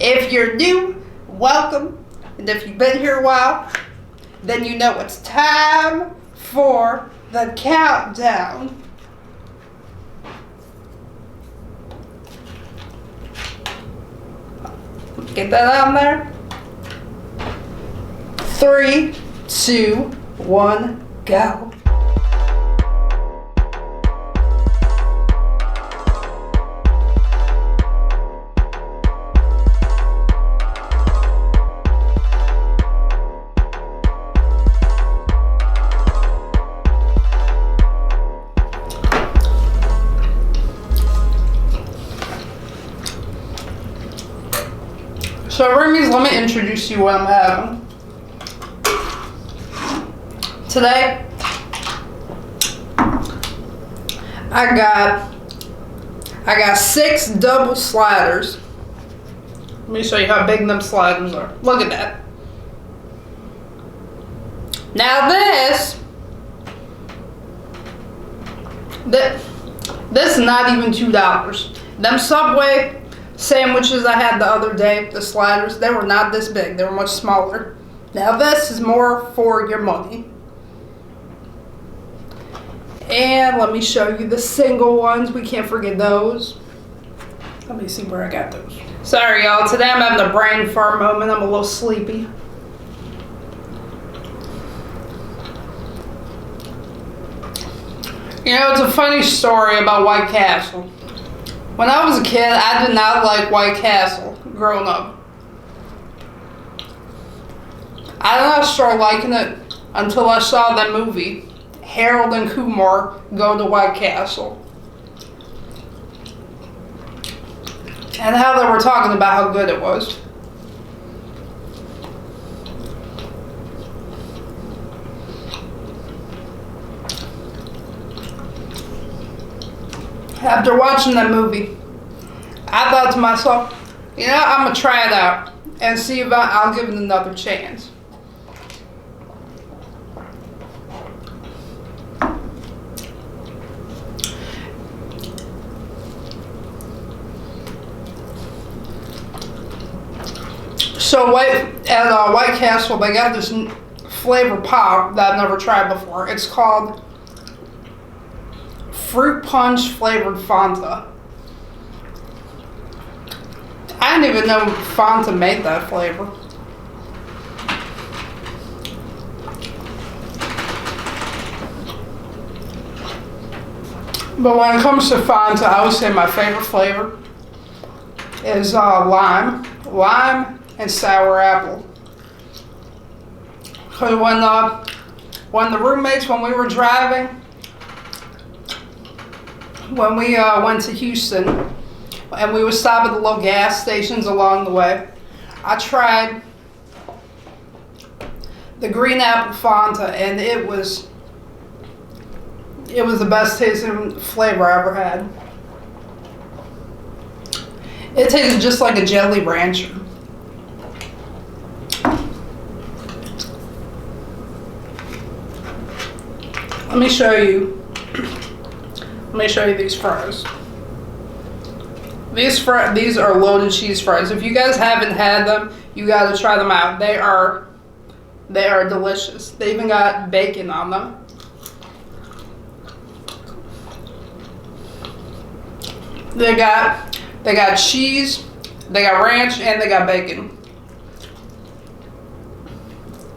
If you're new, welcome. And if you've been here a while, then you know it's time for the countdown. Get that on there. 3, 2, 1, go. So roomies, let me introduce you what I'm having. Today, I got 6 double sliders. Let me show you how big them sliders are. Look at that. Now this is not even $2. Them Subway sandwiches I had the other day, the sliders, they were not this big. They were much smaller. Now this is more for your money. And let me show you the single ones. We can't forget those. Let me see where I got those. Sorry y'all, today I'm having a brain fart moment. I'm a little sleepy. You know, it's a funny story about White Castle. When I was a kid, I did not like White Castle growing up. I did not start liking it until I saw that movie, Harold and Kumar Go to White Castle. And how they were talking about how good it was. After watching that movie, I thought to myself, you know, I'm going to try it out and see if I'll give it another chance. So at White Castle, they got this flavor pop that I've never tried before. It's called fruit punch flavored Fanta. I didn't even know Fanta made that flavor. But when it comes to Fanta, I would say my favorite flavor is lime and sour apple. Because when the roommates, when we were driving, when we went to Houston and we would stop at the little gas stations along the way, I tried the green apple Fanta, and it was the best tasting flavor I ever had. It tasted just like a Jelly Rancher. Let me show you these fries. These are loaded cheese fries. If you guys haven't had them, you gotta try them out. They are delicious. They even got bacon on them. They got cheese, they got ranch, and they got bacon.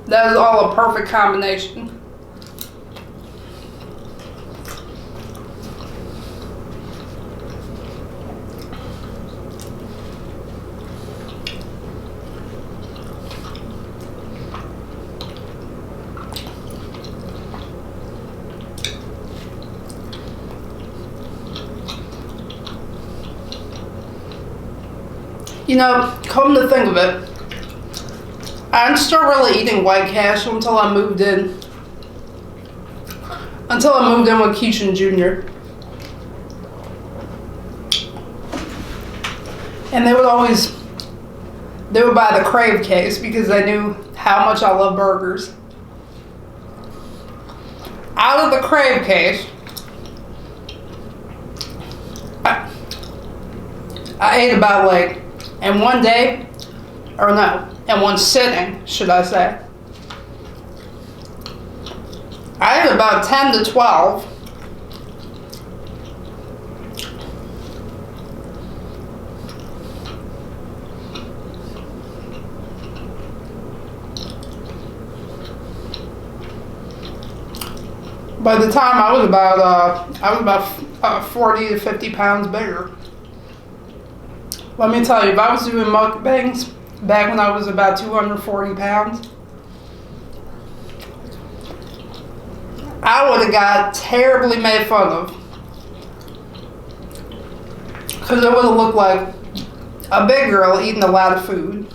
That is all a perfect combination. You know, come to think of it, I didn't start really eating White Castle until I moved in with Keishan Jr. And they would buy the Crave case because they knew how much I love burgers. Out of the Crave case, I ate about like in one day, or no, in one sitting, should I say. I ate about 10 to 12. By the time I was about 40 to 50 pounds bigger. Let me tell you, if I was doing mukbangs back when I was about 240 pounds, I would have got terribly made fun of. Because it would have looked like a big girl eating a lot of food.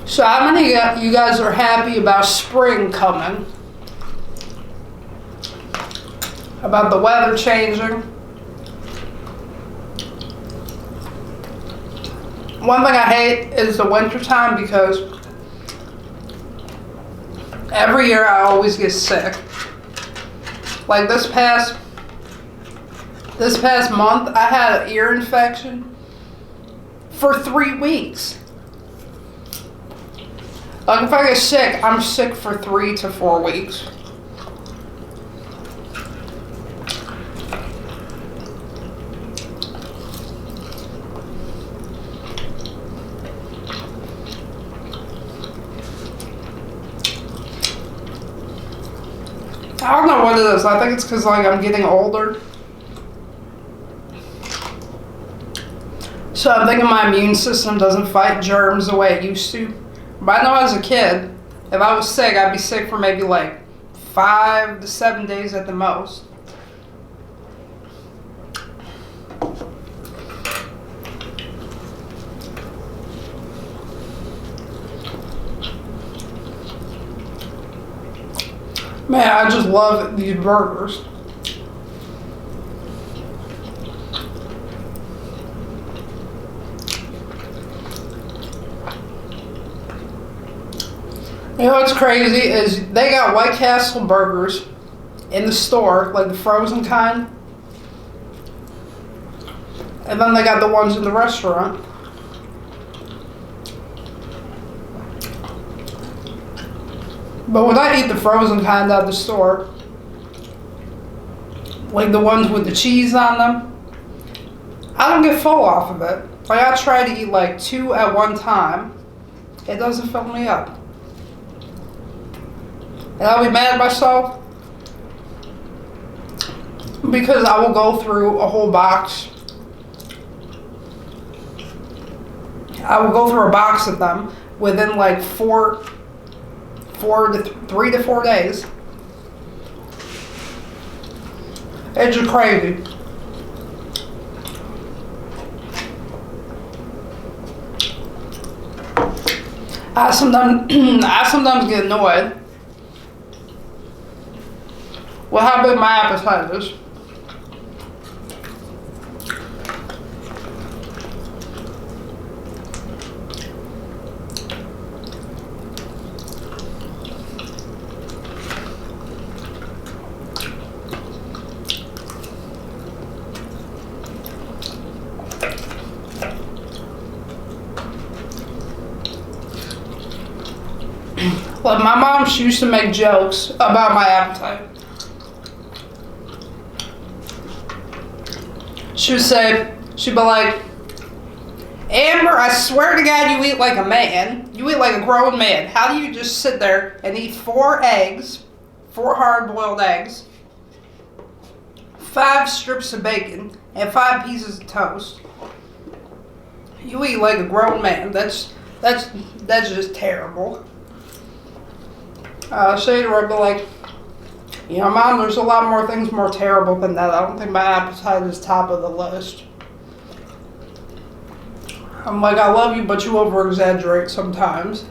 So how many of you guys are happy about spring coming? About the weather changing? One thing I hate is the winter time because every year I always get sick. Like this past month, I had an ear infection for 3 weeks. Like if I get sick, I'm sick for 3 to 4 weeks. I don't know what it is. I think it's because like I'm getting older. So I'm thinking my immune system doesn't fight germs the way it used to. But I know as a kid, if I was sick, I'd be sick for maybe like 5 to 7 days at the most. Man, I just love these burgers. You know what's crazy is they got White Castle burgers in the store, like the frozen kind. And then they got the ones in the restaurant. But when I eat the frozen kind out of the store, like the ones with the cheese on them, I don't get full off of it. Like I try to eat like 2 at one time. It doesn't fill me up. And I'll be mad at myself because I will go through a whole box. I will go through a box of them within like 3 to 4 days. It's just crazy. I sometimes get annoyed with how big my appetite is. Like my mom, she used to make jokes about my appetite. She would say, she'd be like, Amber, I swear to God you eat like a man. You eat like a grown man. How do you just sit there and eat 4 eggs, 4 hard-boiled eggs, 5 strips of bacon, and 5 pieces of toast? You eat like a grown man. That's just terrible. I'll say to her, I'd be like, you know, Mom, there's a lot more things more terrible than that. I don't think my appetite is top of the list. I'm like, I love you, but you over exaggerate sometimes.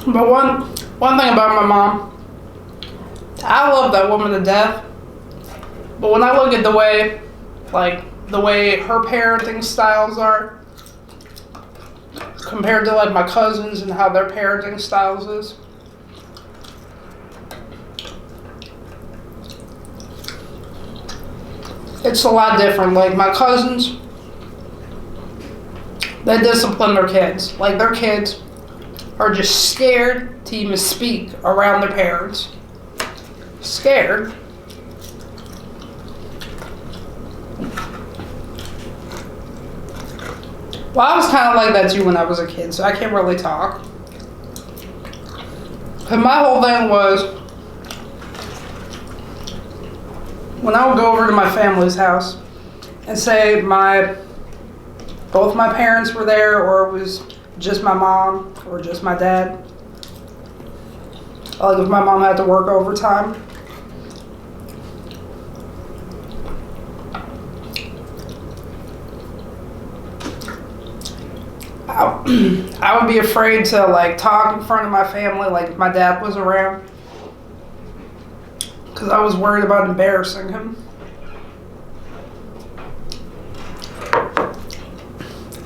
But one thing about my mom, I love that woman to death. But when I look at the way her parenting styles are compared to like my cousins and how their parenting styles is, it's a lot different. Like my cousins, they discipline their kids. Like their kids are just scared to even speak around their parents. Scared. Well, I was kind of like that too when I was a kid, so I can't really talk. But my whole thing was, when I would go over to my family's house and say both my parents were there, or it was just my mom or just my dad. Like if my mom had to work overtime. I would be afraid to like talk in front of my family like if my dad was around, because I was worried about embarrassing him.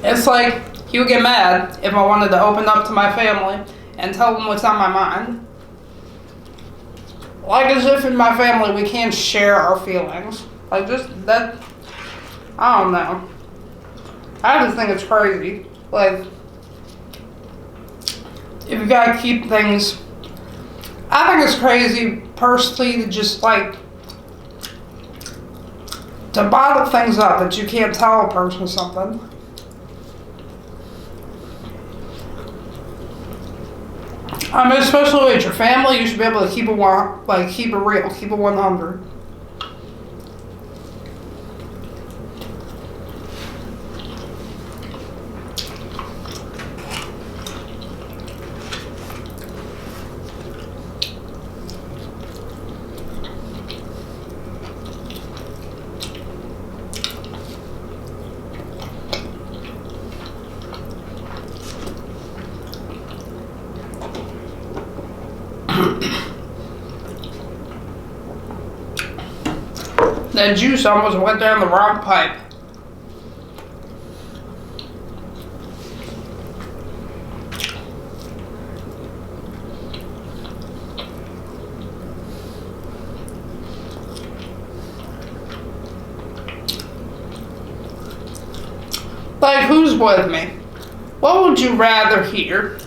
It's like he would get mad if I wanted to open up to my family and tell them what's on my mind. Like as if in my family we can't share our feelings. Like just that, I don't know. I just think it's crazy. Like, if you gotta keep things, I think it's crazy personally to just like, to bottle things up that you can't tell a person something. I mean, especially with your family, you should be able to keep it keep it real, keep it 100. That juice almost went down the wrong pipe. Like, who's with me? What would you rather hear?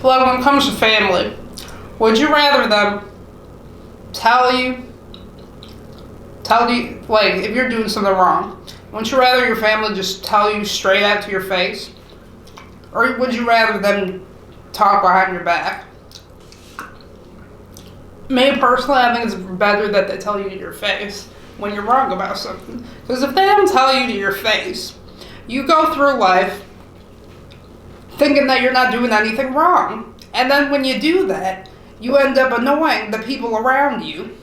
Like, when it comes to family, would you rather them tell you, like, if you're doing something wrong, would you rather your family just tell you straight out to your face? Or would you rather them talk behind your back? Me personally, I think it's better that they tell you to your face when you're wrong about something. Because if they don't tell you to your face, you go through life thinking that you're not doing anything wrong. And then when you do that, you end up annoying the people around you.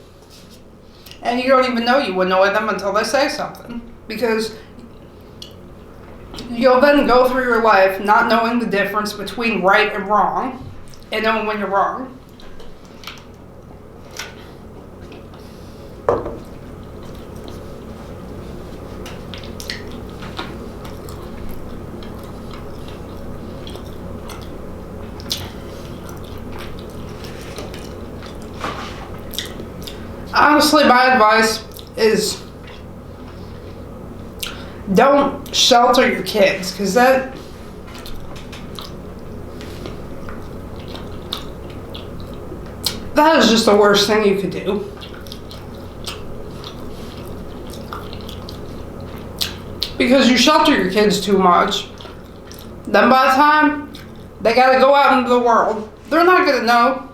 And you don't even know you annoy them until they say something. Because you'll then go through your life not knowing the difference between right and wrong, and knowing when you're wrong. Honestly, my advice is don't shelter your kids, because that is just the worst thing you could do. Because you shelter your kids too much, then by the time they gotta go out into the world, they're not gonna know.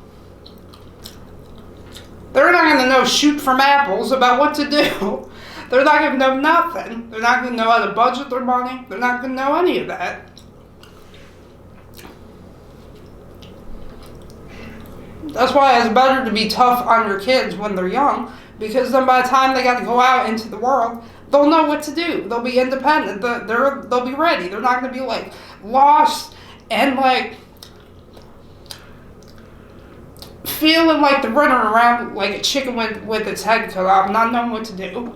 They're not gonna know shoot from apples about what to do. They're not gonna know nothing. They're not gonna know how to budget their money. They're not gonna know any of that. That's why it's better to be tough on your kids when they're young, because then by the time they got to go out into the world, they'll know what to do. They'll be independent. They'll be ready. They're not going to be like lost and like feeling like they're running around like a chicken with its head cut off, not knowing what to do.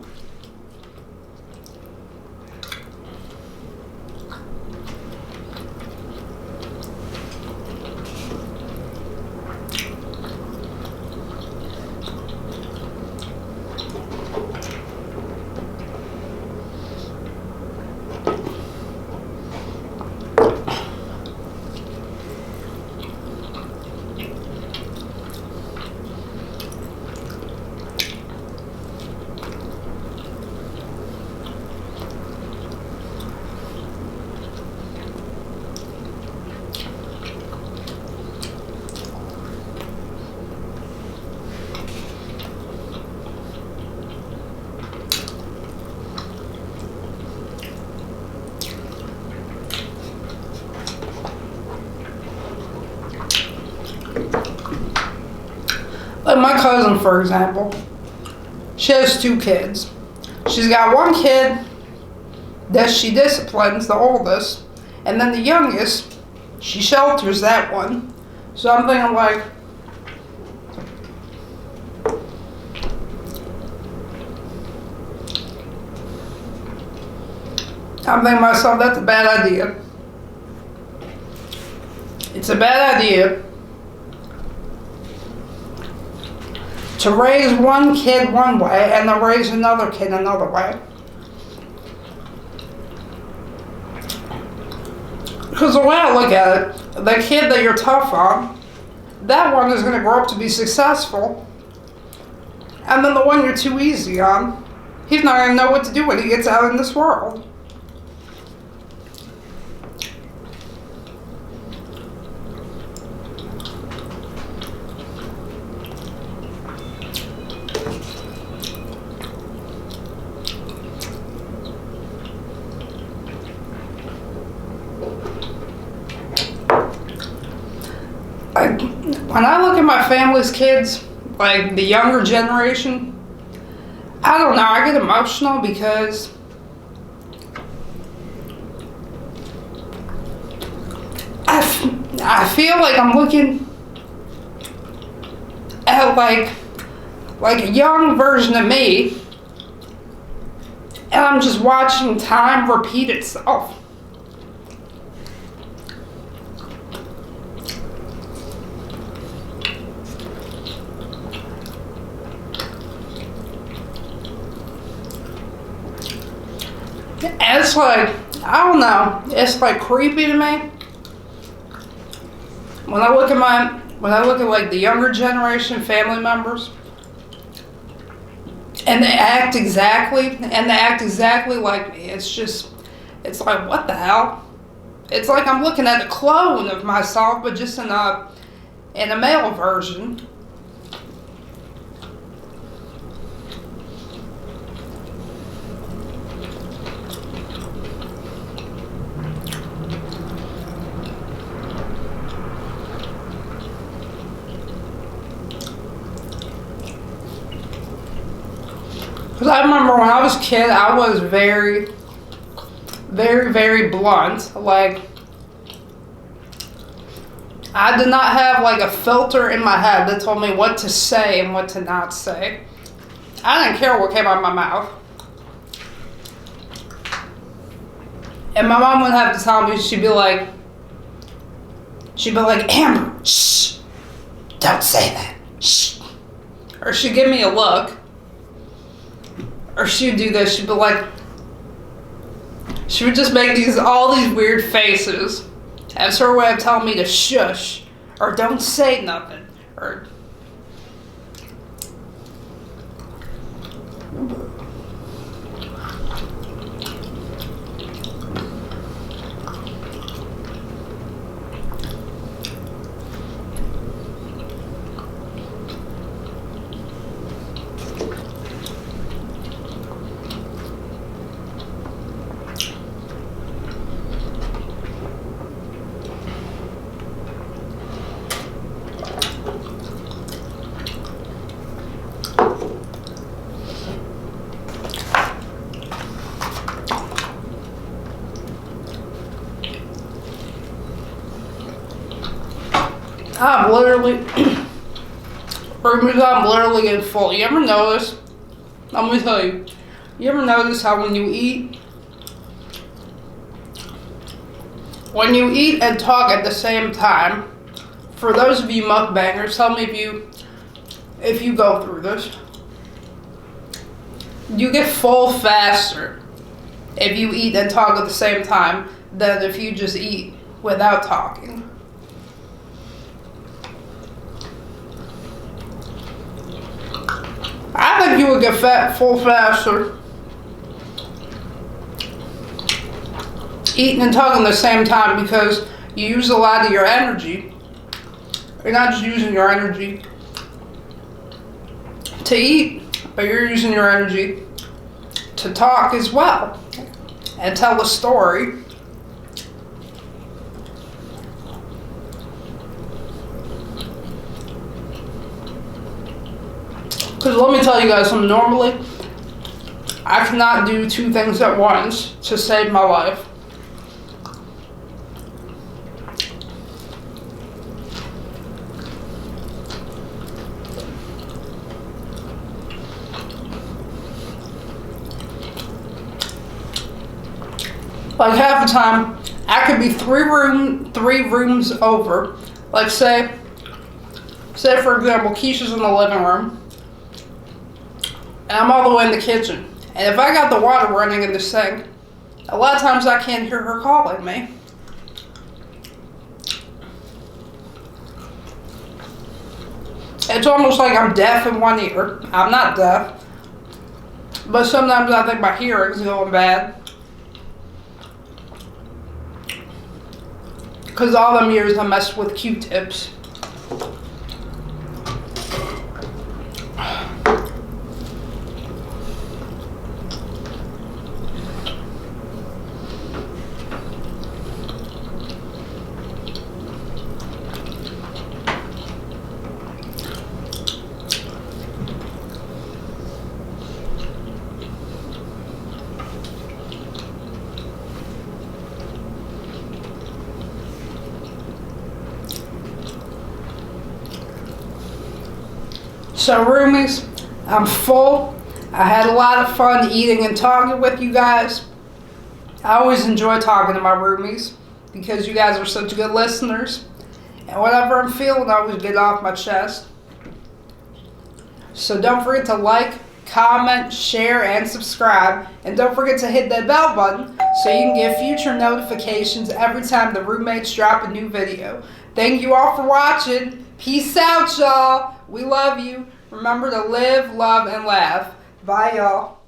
Like my cousin, for example, she has 2 kids. She's got one kid that she disciplines, the oldest, and then the youngest, she shelters that one. So I'm thinking like, I'm thinking to myself, that's a bad idea. It's a bad idea to raise one kid one way and then raise another kid another way. Because the way I look at it, the kid that you're tough on, that one is going to grow up to be successful. And then the one you're too easy on, he's not going to know what to do when he gets out in this world. When I look at my family's kids, like the younger generation, I don't know, I get emotional because I feel like I'm looking at like a young version of me, and I'm just watching time repeat itself. And it's like, I don't know, it's like creepy to me. When I look at like the younger generation family members, and they act exactly like me. It's like, what the hell? It's like I'm looking at a clone of myself, but just in a male version. Because I remember when I was a kid, I was very, very, very blunt. Like, I did not have like a filter in my head that told me what to say and what to not say. I didn't care what came out of my mouth. And my mom wouldn't have to tell me. She'd be like, Amber, shh, don't say that, shh. or she'd give me a look, or she'd do this. She'd be like, she would just make all these weird faces. That's her way of telling me to shush, or don't say nothing, or. I'm literally getting full. You ever notice? Let me tell you. You ever notice how when you eat and talk at the same time, for those of you mukbangers, tell me if you go through this. You get full faster if you eat and talk at the same time than if you just eat without talking. I think you would get full faster eating and talking at the same time because you use a lot of your energy. You're not just using your energy to eat, but you're using your energy to talk as well and tell a story. Because let me tell you guys something, normally I cannot do two things at once to save my life. Like half the time, I could be three rooms over. Like say for example, Keisha's in the living room. And I'm all the way in the kitchen. And if I got the water running in the sink, a lot of times I can't hear her calling me. It's almost like I'm deaf in one ear. I'm not deaf. But sometimes I think my hearing's going bad. Because all them years I messed with Q-tips. So roomies, I'm full. I had a lot of fun eating and talking with you guys. I always enjoy talking to my roomies because you guys are such good listeners. And whatever I'm feeling, I always get off my chest. So don't forget to like, comment, share, and subscribe. And don't forget to hit that bell button so you can get future notifications every time the roommates drop a new video. Thank you all for watching. Peace out, y'all. We love you. Remember to live, love, and laugh. Bye, y'all.